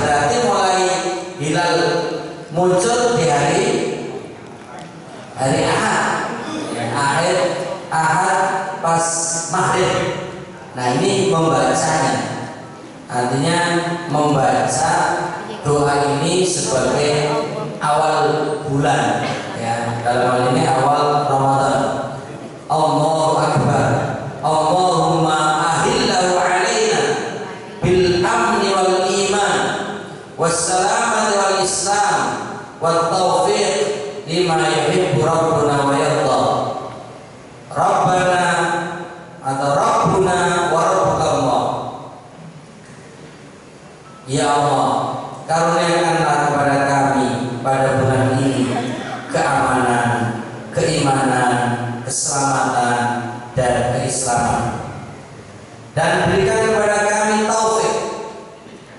berarti mulai hilal muncul di hari Ahad, ya, akhir Ahad pas maghrib. Nah ini membacanya, artinya membaca doa ini sebagai awal bulan, ya, dalam hal ini awal Ramadan. Allahu Akbar, Allahumma ahillahu alaina bil amni wal iman wassalamati wal islam wat taufiq lima yuhibbu rabbuna wa yarda. Rabbana atau Rabbuna wa Rabbukallah. Ya Allah, karuniakanlah kepada kami pada bulan ini keamanan, keimanan, keselamatan dan keislaman, dan berikan kepada kami taufik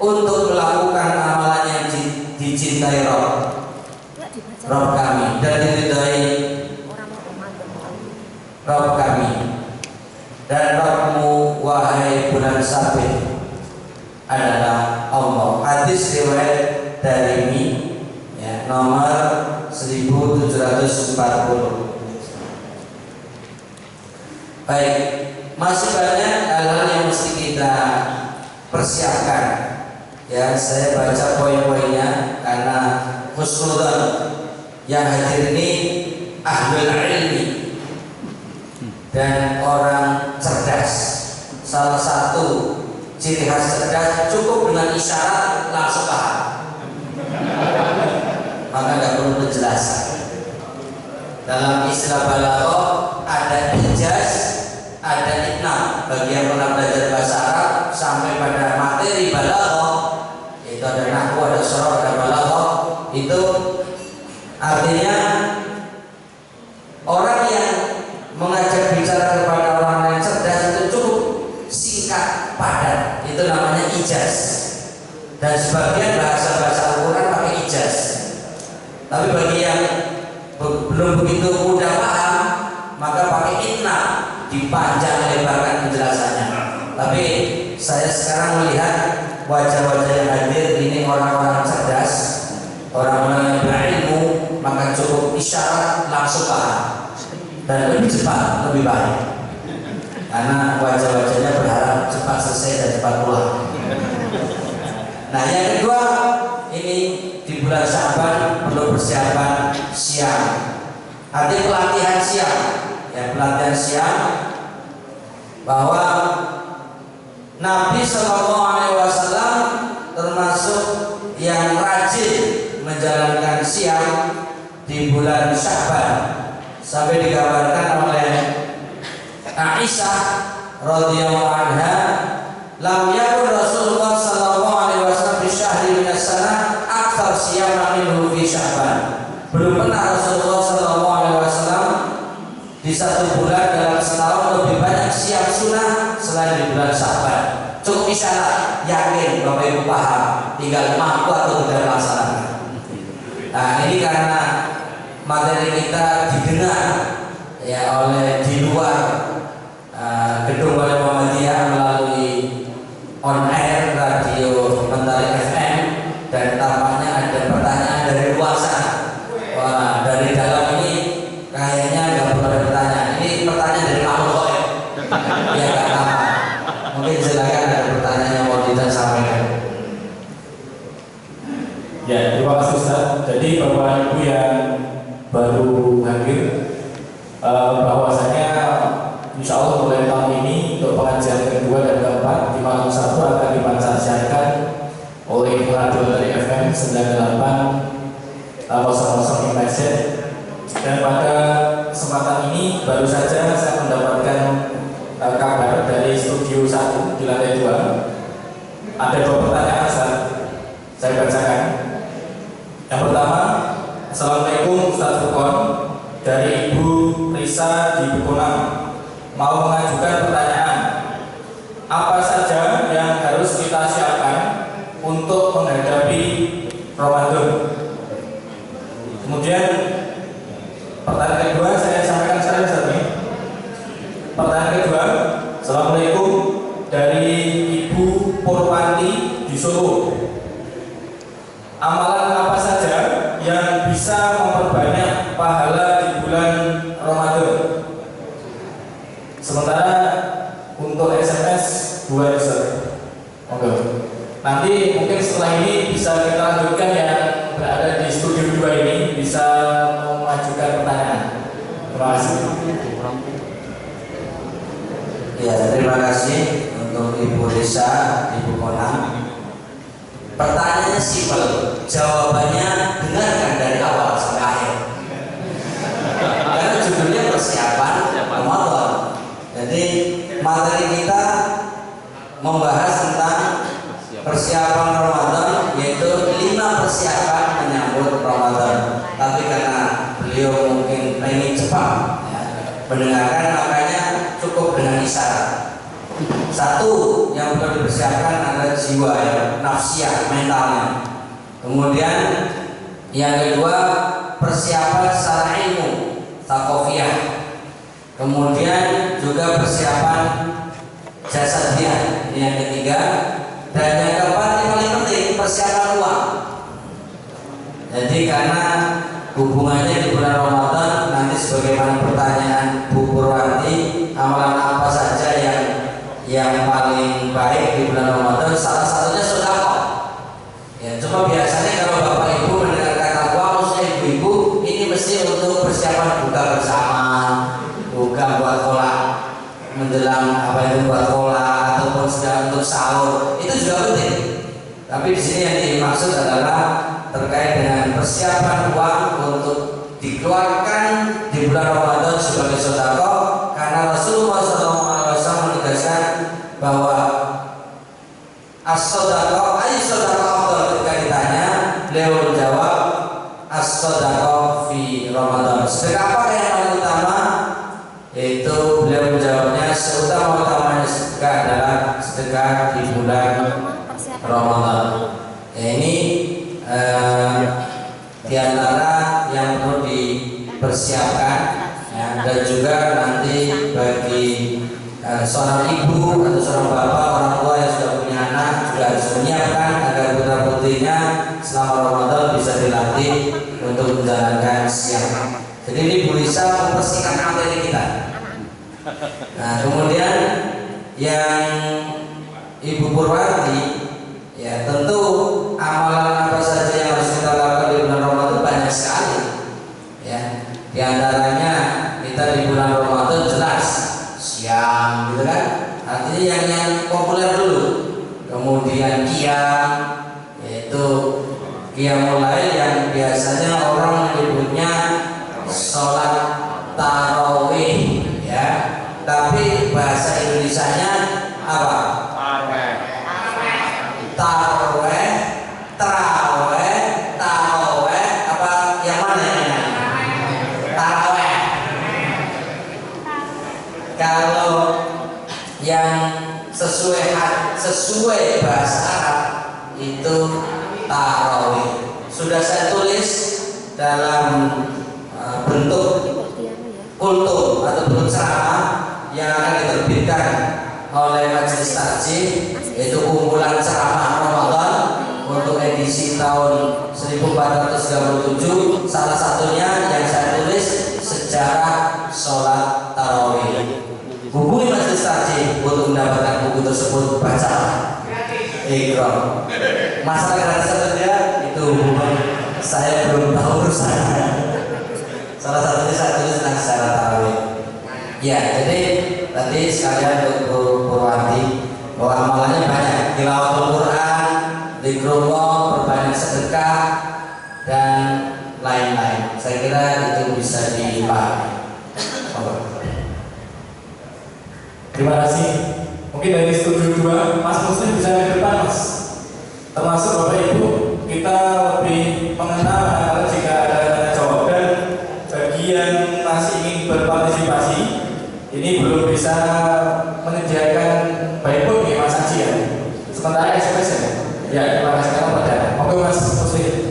untuk melakukan amalan yang dicintai Rabb kami dan diridhai Rabb kami. Dan Rabbmu wahai bulan sabit adalah Allah. Hadis riwayat Darimi, ya, nomor 1740. Baik, masih banyak hal-hal yang mesti kita persiapkan. Ya, saya baca poin-poinnya karena khusnudzon yang hadir ini ahlul ilmi dan orang cerdas. Salah satu ciri khas cerdas cukup dengan isyarat langsung paham, maka nggak perlu penjelasan. Dalam istilah balaghah ada ijaz, ada itnab. Bagi yang pernah belajar bahasa Arab sampai pada materi balaghah, itu ada nahwu, ada sharh, ada balaghah. Itu artinya orang yang mengajak bicara kepada orang yang cerdas itu cukup singkat, padat. Itu namanya ijaz. Dan sebagian bahasa-bahasa Al-Quran pakai ijaz. Tapi bagi yang belum begitu mudah paham, maka pakai itnab, dipanjang lebarkan penjelasannya. Tapi saya sekarang melihat wajah-wajah yang hadir ini orang-orang cerdas, orang-orang yang berilmu, maka cukup isyarat langsung paham. Dan lebih cepat, lebih baik, karena wajah-wajahnya berharap cepat selesai dan cepat pulang. Nah yang kedua, ini di bulan Sya'ban perlu persiapan siang. Artinya pelatihan siang, ya, pelatihan siang, bahwa Nabi SAW termasuk yang rajin menjalankan siang di bulan Sya'ban. Sampai dikabarkan oleh Aisyah radhiyallahu anha, lam yakun Rasulullah sallallahu alaihi wasallam fi syahri min as-sanah akthar siyaman minhu fi Sya'ban. Belum pernah Rasulullah sallallahu alaihi wasallam di satu bulan dalam setahun lebih banyak siam sunnah selain di bulan Sya'ban. Cukup isyarat, yakin Bapak Ibu paham, tinggal mampu atau tidak melaksanakan. Nah ini karena materi kita didengar, ya, oleh di luar gedung Balai Muhammadiyah melalui on air radio Mentari FM, dan tampaknya ada pertanyaan dari luar sana. Wah, dari dalam ini kayaknya nggak perlu ada pertanyaan. Ini pertanyaan dari makhluk gaib. Ya nggak apa. Mungkin silakan ada pertanyaan yang mau kita sampaikan. Ya, terima kasih Ustaz. Jadi Bapak Ibu yang baru hadir, bahwasanya insya Allah mulai tahun ini untuk pengajian kedua dan keempat di malam Sabtu akan dipancarkan oleh Radio dari FM 98 00 MHz. Dan pada kesempatan ini baru saja saya mendapatkan kabar dari studio 1 di lantai 2. Ada 2 pertanyaan, saya bacakan. Yang pertama, Assalamualaikum Ustaz Furqon, dari Ibu Risa di Bukunang, mau mengajukan pertanyaan. Apa saja yang harus kita siapkan untuk menghadapi Ramadan? Kemudian pertanyaan kedua saya sampaikan sekarang Ustaz. Pertanyaan kedua, Assalamualaikum, dari Ibu Purwanti di Solo. bisa memperbanyak pahala di bulan Ramadan. Sementara untuk SMS 2 user. Oke. Nanti mungkin setelah ini bisa kita lanjutkan yang berada di studio 2 ini bisa memajukan pertanyaan. Terima kasih. Ya, terima kasih untuk Ibu Risa, Ibu Kona. Pertanyaannya simpel, jawabannya dengarkan dari awal sampai akhir. Karena judulnya persiapan Ramadan. Jadi materi kita membahas tentang persiapan Ramadan, yaitu 5 persiapan menyambut Ramadan. Tapi karena beliau mungkin pengen cepat ya, mendengarkan, makanya cukup dengan isyarat. Satu yang perlu dipersiapkan adalah jiwa ya, nafsiyah, mentalnya. Kemudian yang kedua, persiapan secara ilmu, takofiyah. Kemudian juga persiapan jasadiah, ini yang ketiga. Dan yang keempat, yang paling penting, persiapan uang. Jadi karena hubungannya di bulan Ramadan, nanti sebagaimana pertanyaan Bu Purwanti, amalan apa saja yang paling baik di bulan Ramadan, salah satunya sedekah. Ya, cuma biasanya kalau Bapak Ibu mendengar kata uang, maksudnya ibu-ibu ini mesti untuk persiapan buka bersama, buka buat kolak menjelang apa itu buat kolak ataupun sedang untuk sahur, itu juga penting. Tapi di sini yang dimaksud adalah terkait dengan persiapan uang untuk dikeluarkan di bulan Ramadan sebagai sedekah, karena Rasulullah SAW menegaskan bahwa as-sedekah ay sedekah afdal. Ketika ditanya, beliau menjawab as-sedekah fi Ramadan. Sedekah apa yang paling utama? Yaitu beliau menjawabnya seutama-utamanya sedekah adalah sedekah di bulan Ramadan. Ya, ini diantara yang perlu dipersiapkan ya, dan juga nanti bagi seorang ibu atau seorang bapak, orang tua yang sudah punya anak juga harus menyiapkan agar putra putrinya selama Ramadan bisa dilatih untuk menjalankan siang. Jadi ini Bu Lisa mempersingkat materi kita. Nah, kemudian yang Ibu Purwanti, ya tentu amalan apa saja yang harus kita lakukan di bulan Ramadan banyak sekali. Ya, di antaranya kita di bulan Ramadan jelas siang, gitu kan? Artinya yang populer dulu. Kemudian qiyam, yaitu qiyamul lail yang biasanya orang menyebutnya sholat tarawih, ya. Tapi bahasa Indonesianya apa? Taraweh, taraweh, taraweh, apa yang mana ya? Taraweh. Kalau yang sesuai bahasa Arab itu tarawih. Sudah saya tulis dalam bentuk kultum atau bentuk ceramah yang akan diterbitkan oleh Majelis Takjim, yaitu kumpulan ceramah Ramadan untuk edisi tahun 1437. Salah satunya yang saya tulis sejarah sholat tarawih. Hubungi Majelis Takjim untuk mendapatkan buku tersebut, baca. Ikram. Masalah gratis saja itu saya belum tahu urusannya. Salah satunya saya tulis tentang sejarah tarawih. Ya, jadi tadi sekalian untuk Purwanti bahwa amalannya banyak, tilawatul Quran, zikrullah, berbanyak sedekah dan lain-lain. Saya kira itu bisa dipahami. Terima kasih. Mungkin dari studio 2, Mas Muslim bisa ke depan, Mas. Termasuk Bapak Ibu, kita lebih mengenal kalau jika ada tanya jawab, dan bagi yang masih ingin berpartisipasi, ini belum bisa menyediakan baik pun ya Mas Haji ya. Sementara SMS ya. Ya, terima kasih pada. Oke Mas Muslim.